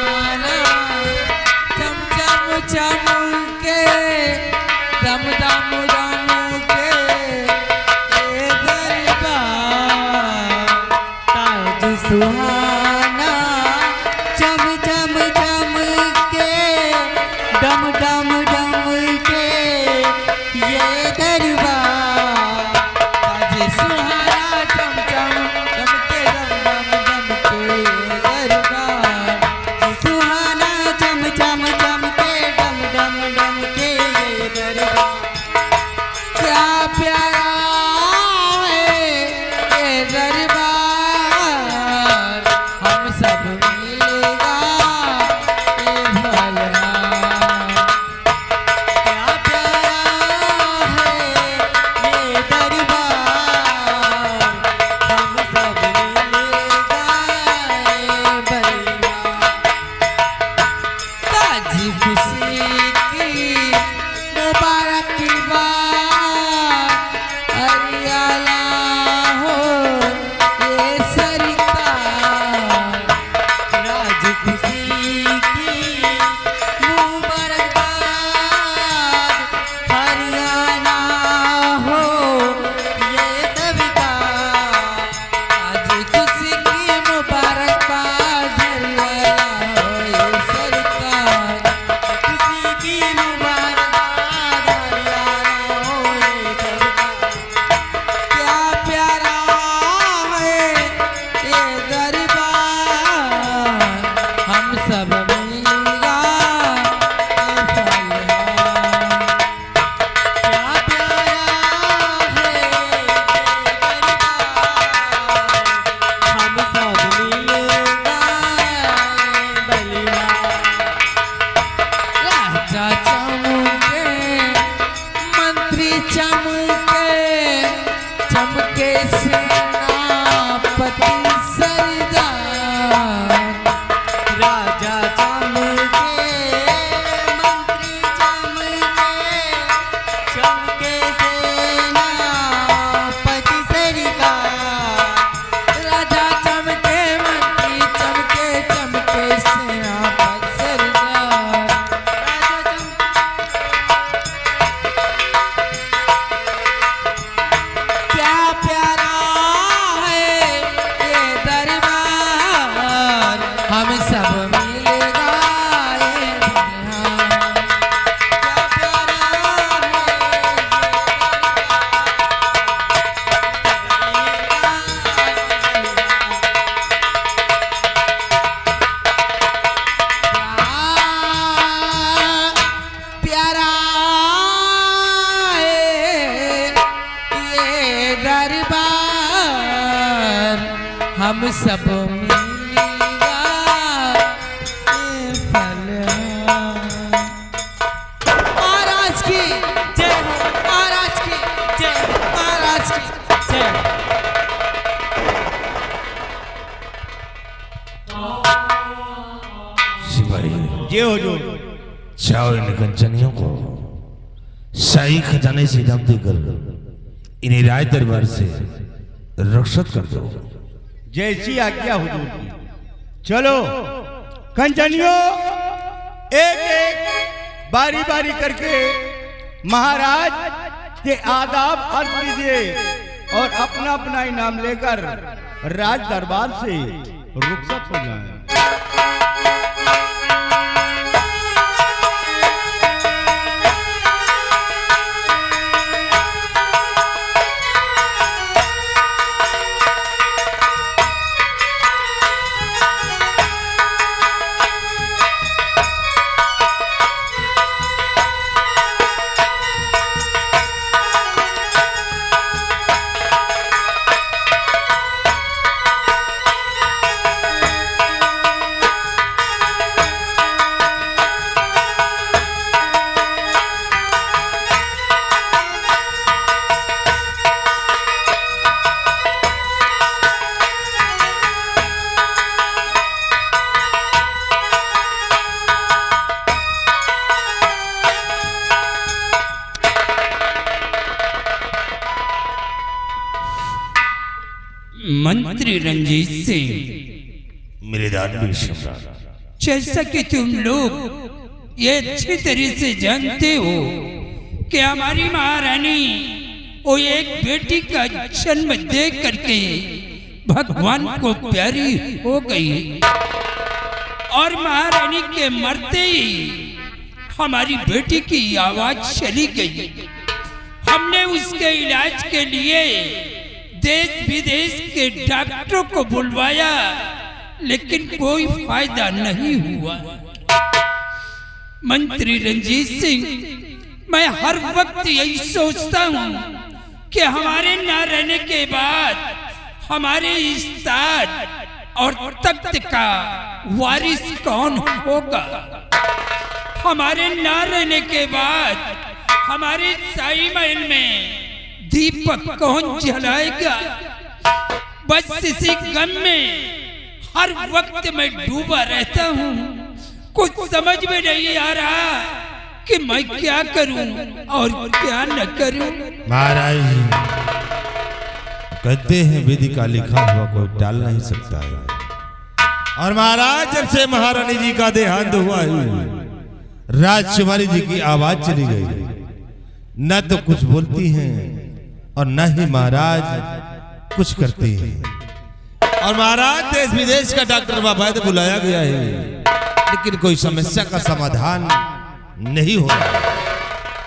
सुहाना चम चम चमके दम दम दम के ये दरबार ताज सुहाना चम चम चमके दम दम दम के ये दरबार ताज सुहाना चम चम चमके दम दम दम के ये दरबार सुहाना चम चम चमके दम दम दम के ये दरबार क्या प्यारा है ये दरबार हम सब मिलेगा ये भला क्या प्यारा है ये दरबार हम सब मिलेगा ये भला ताजी खुशी की मुबारकबाद हरियाला हो ये सरकार राज खुशी की मुबारकबाद हरियाणा हो ये सरकार राज खुशी की मुबारकबाद हरियाणा हो ये सरकार खुशी की मुबारकबाद हरियाणा हो ये सरकार क्या प्यारा है ये दरबार हम सब मिलेगा ये फलहार क्या प्यारा है ये दरबार हम सब मिलेगा ये बलिहार राजा चमके मंत्री चमके चमके सेनापति सरदार राजा चमके मंत्री चमके चमके सेनापति सरदार राजा चमके मंत्री चमके चमके सेनापति सरदार राजा क्या प्यारा है ये दरबार हम सब मिलेगा ये बलिहार क्या प्यारा है प्यारा है ये दरबार हम सब मिलेगा ये फलहार महाराज की जय हो महाराज की जय हो महाराज की जय हो। सिपाही ये हो जो जाओ इन कंचनियों को शाही खजाने से इनाम देकर इन्हें राज दरबार से रक्षित कर दो। जैसी आज्ञा हुजूर की। चलो कंचनियों एक एक बारी बारी करके महाराज के आदाब अर्ज कीजिए और अपना अपना इनाम लेकर राज दरबार से रुखसत हो जाएं। मंत्री रंजीत सिंह, मेरे दानवीर सम्राट, जैसा कि तुम लोग ये अच्छी तरह से जानते हो कि हमारी महारानी वो एक बेटी का जन्म दे करके भगवान को प्यारी हो गई और महारानी के मरते ही हमारी बेटी की आवाज चली गई। हमने उसके इलाज के लिए देश विदेश के डॉक्टरों को बुलवाया, लेकिन कोई फायदा नहीं हुआ। मंत्री रंजीत सिंह, मैं हर वक्त यही सोचता हूँ कि हमारे न रहने के बाद हमारे इस ताज और तख्त का वारिस कौन होगा। हमारे न रहने के बाद हमारे शाही महल में दीपक कौन जलाएगा। बस इसी गम में हर वक्त मैं डूबा रहता हूँ। कुछ समझ में नहीं आ रहा कि मैं क्या करूं और क्या न करूं। महाराज कहते हैं विधि का लिखा हुआ कोई टाल नहीं सकता है। और महाराज जब से महारानी जी का देहांत हुआ है, राजकुमारी जी की आवाज चली गई। न तो कुछ बोलती हैं और न ही महाराज कुछ करती हैं। और महाराज देश विदेश का डॉक्टर बाबायद बुलाया गया है, लेकिन कोई समस्या का समाधान नहीं हो रहा।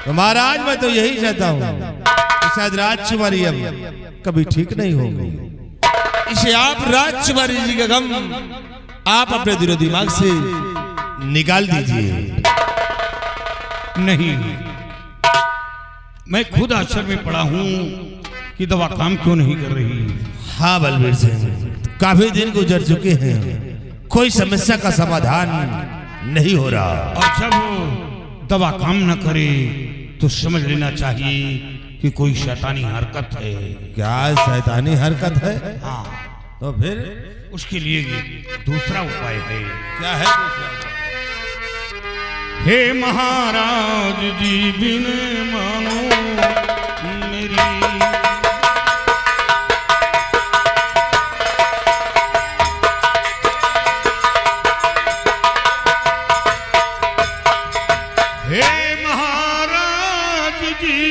तो महाराज मैं तो यही चाहता हूँ कि शायद राजकुमारी अब कभी ठीक नहीं होगी। इसे आप राजकुमारी जी का गम आप अपने दिलो दिमाग से निकाल दीजिए। नहीं, मैं खुद आश्चर्य में पड़ा हूँ कि दवा काम क्यों नहीं कर रही। हाँ बलबीर सिंह, काफी दिन गुजर चुके हैं, कोई समस्या का समाधान नहीं हो रहा। और जब दवा काम न करे तो समझ लेना चाहिए कि कोई शैतानी हरकत है। क्या शैतानी हरकत है? हाँ, तो फिर उसके लिए दूसरा उपाय है। क्या है दूसरा उपाय? हे महाराज जी बिन मानो मेरी, हे महाराज जी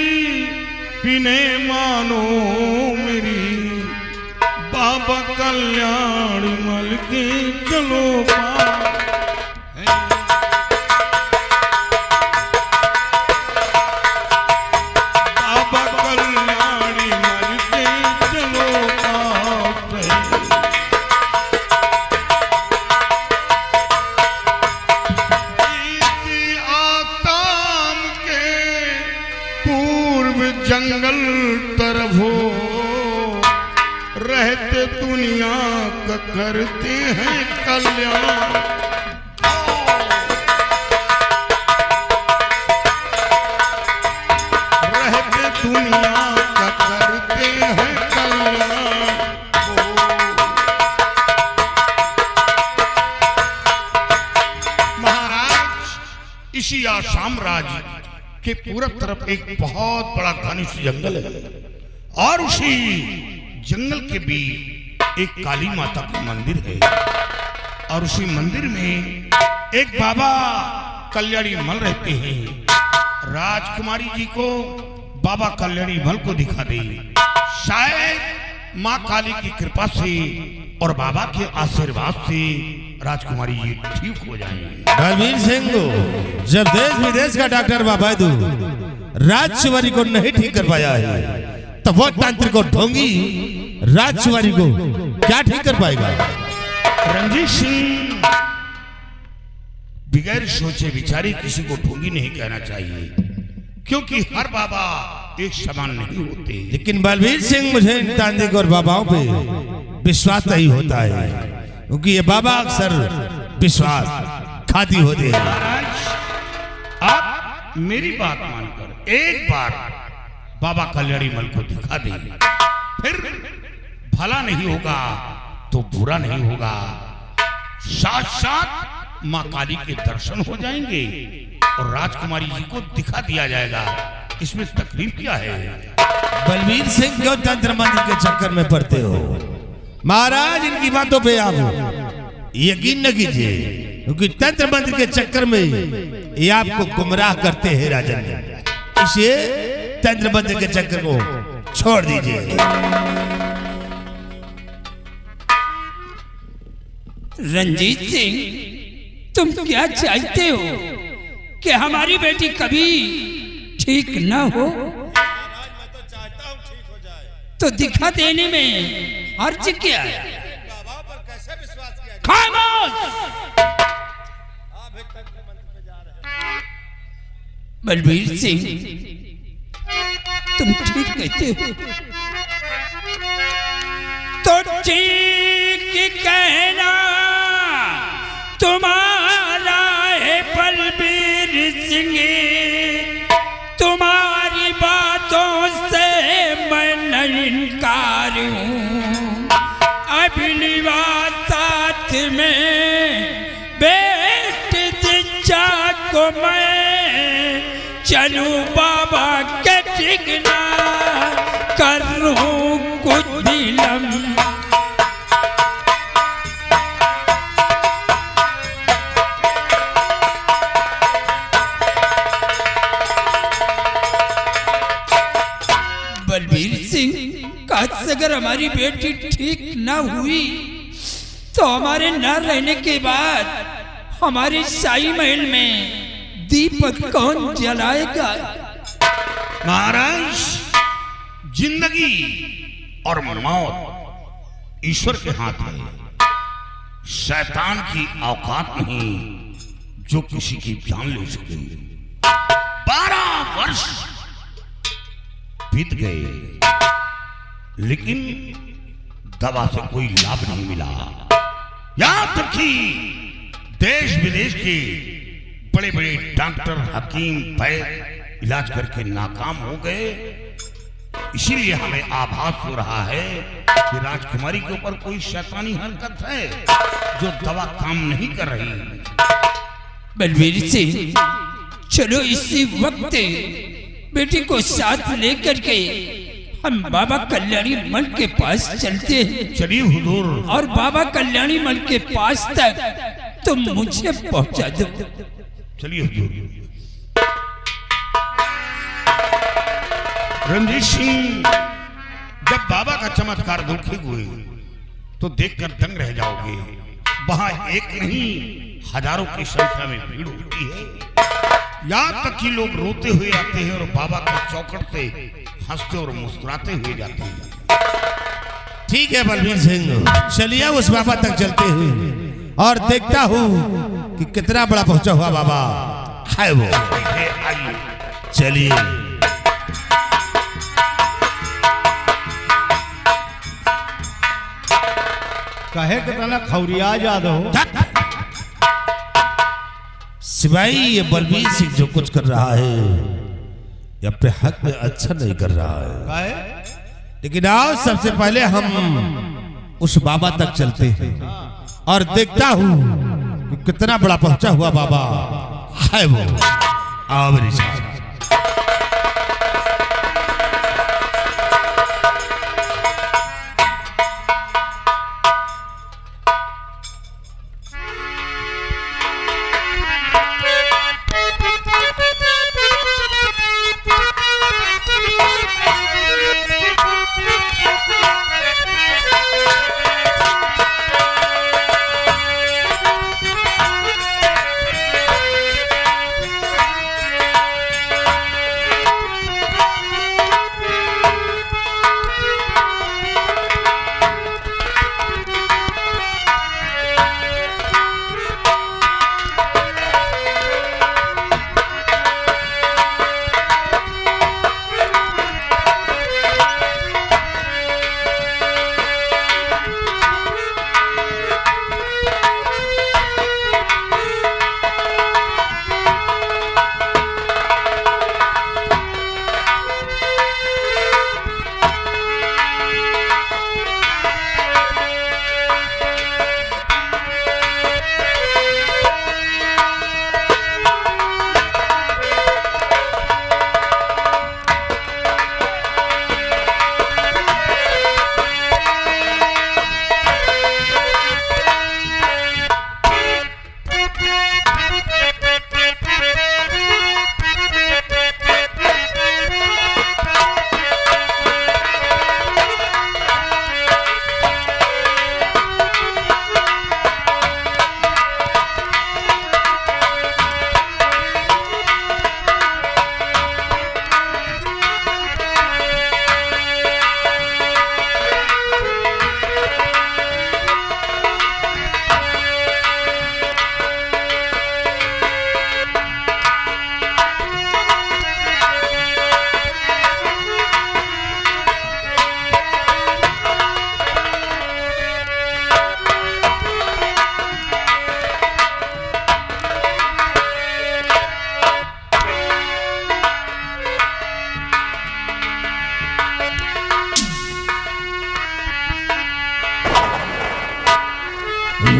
बिने मानो मेरी, बाबा कल्याण मल के चलो बाबा कल्याणी मल के चलो आताम के पूर्व जंगल तरफ हो रहते दुनिया का करते हैं कल्याण। रहते दुनिया का करते हैं कल्याण। महाराज इसी आसाम राज्य के पूरब तरफ एक बहुत बड़ा घनिष्ठ जंगल है और उसी जंगल के बीच एक काली माता का मंदिर है और उसी मंदिर में एक बाबा कल्याणी मल रहते हैं। राजकुमारी जी को बाबा कल्याणी मल को दिखा दे, शायद माँ काली की कृपा से और बाबा के आशीर्वाद से राजकुमारी जी ठीक हो जाएंगे। बलबीर सिंह, जब देश विदेश का डॉक्टर बाबायदू राजकुमारी को नहीं ठीक कर पाया है, तो वो तांत्रिक और ढोंगी राजकुमारी को क्या ठीक कर पाएगा? रंजीत सिंह, बगैर सोचे विचारे किसी को ढोंगी नहीं कहना चाहिए, क्योंकि हर बाबा एक समान नहीं होते। लेकिन बलबीर सिंह, मुझे इन तांत्रिक और बाबाओं पे विश्वास नहीं होता है, क्योंकि ये बाबा अक्सर विश्वास खाती होते हैं। महाराज आप मेरी बात मानकर एक बार बाबा कल्याणी मल को दिखा दे, फिर भला नहीं होगा तो बुरा नहीं होगा, साथ साथ माँ काली के दर्शन हो जाएंगे और राजकुमारी जी को दिखा दिया जाएगा। इसमें तकलीफ क्या है? बलबीर सिंह, क्यों तंत्र मंत्र के चक्कर में पड़ते हो? महाराज इनकी बातों पे आप यकीन न कीजिए, क्योंकि तंत्र मंत्र के चक्कर में ये आपको गुमराह करते हैं राजन। इसे तंत्र मंत्र के चक्कर को छोड़ दीजिए। रंजीत सिंह, तुम क्या चाहते हो कि हमारी बेटी कभी ठीक ना हो? तो दिखा देने में अर्ज क्या है? खामोश! बलबीर सिंह, तुम ठीक कहते हो तो ठीक कहना तुम्हारा है बलबीर सिंह। तुम्हारी बातों से मैं नहीं इनकार हूँ। अभिनिवा साथ में बैठ दिशा को मैं चलूं बाबा के ठिकना करूं कुछ दिलम। बलबीर सिंह, काश अगर हमारी बेटी ठीक न हुई तो हमारे न रहने के बाद हमारे शाही महल में दीपक कौन जलाएगा? महाराज, जिंदगी और मौत ईश्वर के हाथ है। शैतान की औकात नहीं जो किसी की जान ले सके। 12 वर्ष बीत गए लेकिन दवा से कोई लाभ नहीं मिला। यहां तक कि देश विदेश के बड़े बड़े डॉक्टर, हकीम, वैद्य इलाज करके नाकाम हो गए। इसीलिए हमें आभास हो रहा है कि राजकुमारी के ऊपर कोई शैतानी हरकत है जो दवा काम नहीं कर रही। बलबीर सिंह, चलो इसी वक्त बेटी को साथ लेकर के हम बाबा कल्याणी मल के पास चलते हैं। चलिए हुजूर। और बाबा कल्याणी मल के पास तक तुम मुझे पहुंचा दो। चलिए हुजूर। रणजीत सिंह, जब बाबा का चमत्कार देखे हुए तो देखकर दंग रह जाओगे। वहां एक नहीं हजारों की संख्या में भीड़ होती है। यहाँ तक कि लोग रोते हुए आते हैं और बाबा के चौखट से हंसते और मुस्कुराते हुए जाते हैं। ठीक है बलबीर सिंह, चलिए उस बाबा तक चलते हैं और देखता हूँ कि कितना बड़ा पहुंचा हुआ बाबा है वो। आइए चलिए। कहे कितना खौरिया जादो सिवाई ये बलबीर सिंह जो कुछ कर रहा है ये अपने हक में अच्छा नहीं कर रहा है। कहे लेकिन आओ सबसे पहले हम उस बाबा तक चलते हैं और देखता हूँ कि कितना बड़ा पहुंचा हुआ बाबा है वो। आओ मेरे साथ।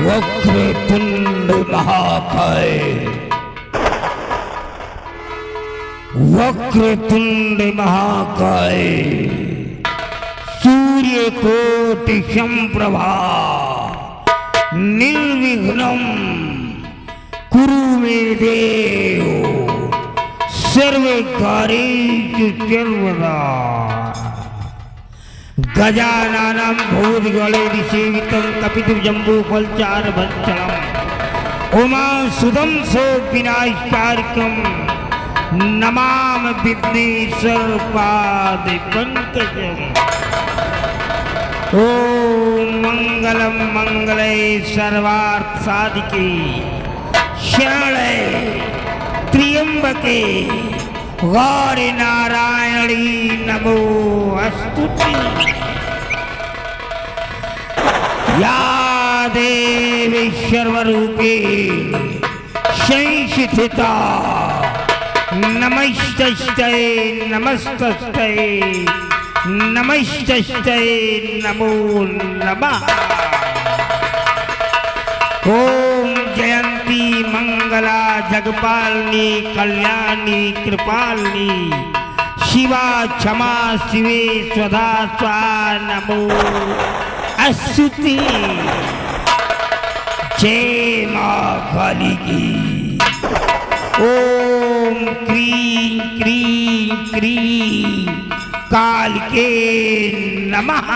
वक्रतुंड महाकाय, वक्रतुंड महाकाय, सूर्य कोटि संप्रभा, निर्विघ्नं कुरु मे देव, सर्वकार्येषु सर्वदा। गजाननं भूतगणैर्सेवितं कपितजम्बूफलचारुभक्षणम् उमासुतं विनाशकारकं नमामि विघ्नेश्वरपादपङ्कजम्। ॐ मंगलम मंगले सर्वार्थसाधिके शरणे त्र्यंबके गौरी नारायणी नमोस्तुते। या देवी सर्वरूपे संस्थिता नमस्तस्ते नमस्तस्ते नमस्तस्ते नमो नमः। ओम जयंती मंगला जगपालिनी कल्याणी कृपालिनी शिवा क्षमा शिवे स्वधा स्वा नमो अस्तुते। जय मां काली की। ओम क्रीं क्रीं क्रीं कालिके नमः।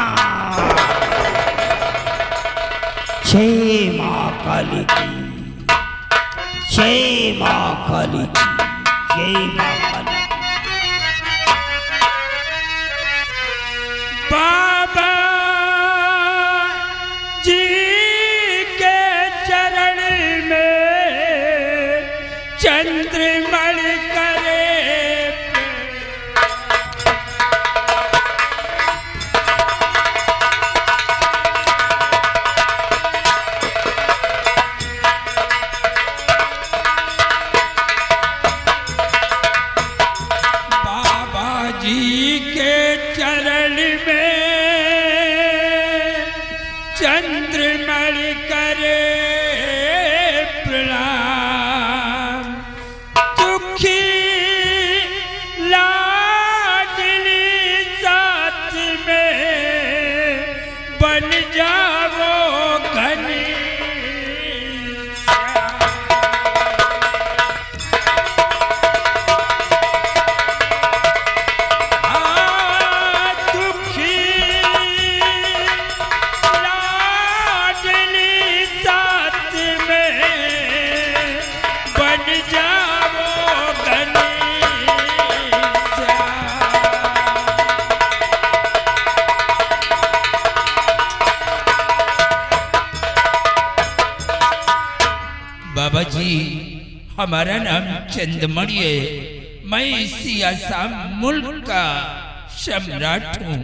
जय मां काली की, जय मां काली की, जय मां काली की। बाबा जी के चरण में चंद्रमण करे चरण में चंद्रमण करे प्रणाम। दुखी लाडली साथ में बन जाओ घनी। बाबा जी, हमारा नाम चंद्रमणि है। मैं इसी आसाम मुल्क का सम्राट हूँ।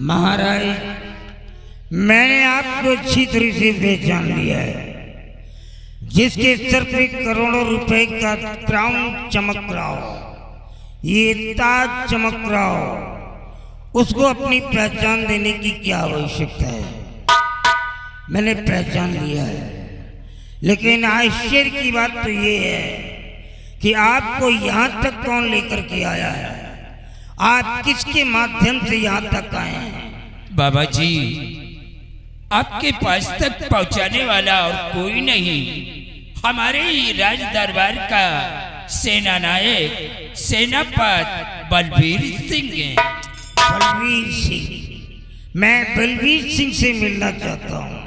महाराज, मैंने आपको अच्छी तरह से पहचान लिया है। जिसके सर पे करोड़ों रुपए का क्राउन चमक रहा हो, ये ताज चमक रहा हो, उसको अपनी पहचान देने की क्या आवश्यकता है? मैंने पहचान लिया है। लेकिन आश्चर्य की बात तो ये है कि आपको यहाँ तक कौन लेकर के आया है? आप किसके माध्यम से यहाँ तक आए हैं? बाबा जी, आपके पास तक पहुँचाने वाला और कोई नहीं, हमारे ही राज दरबार का सेना नायक सेनापति बलबीर सिंह हैं। बलबीर सिंह, मैं बलबीर सिंह से मिलना चाहता हूँ।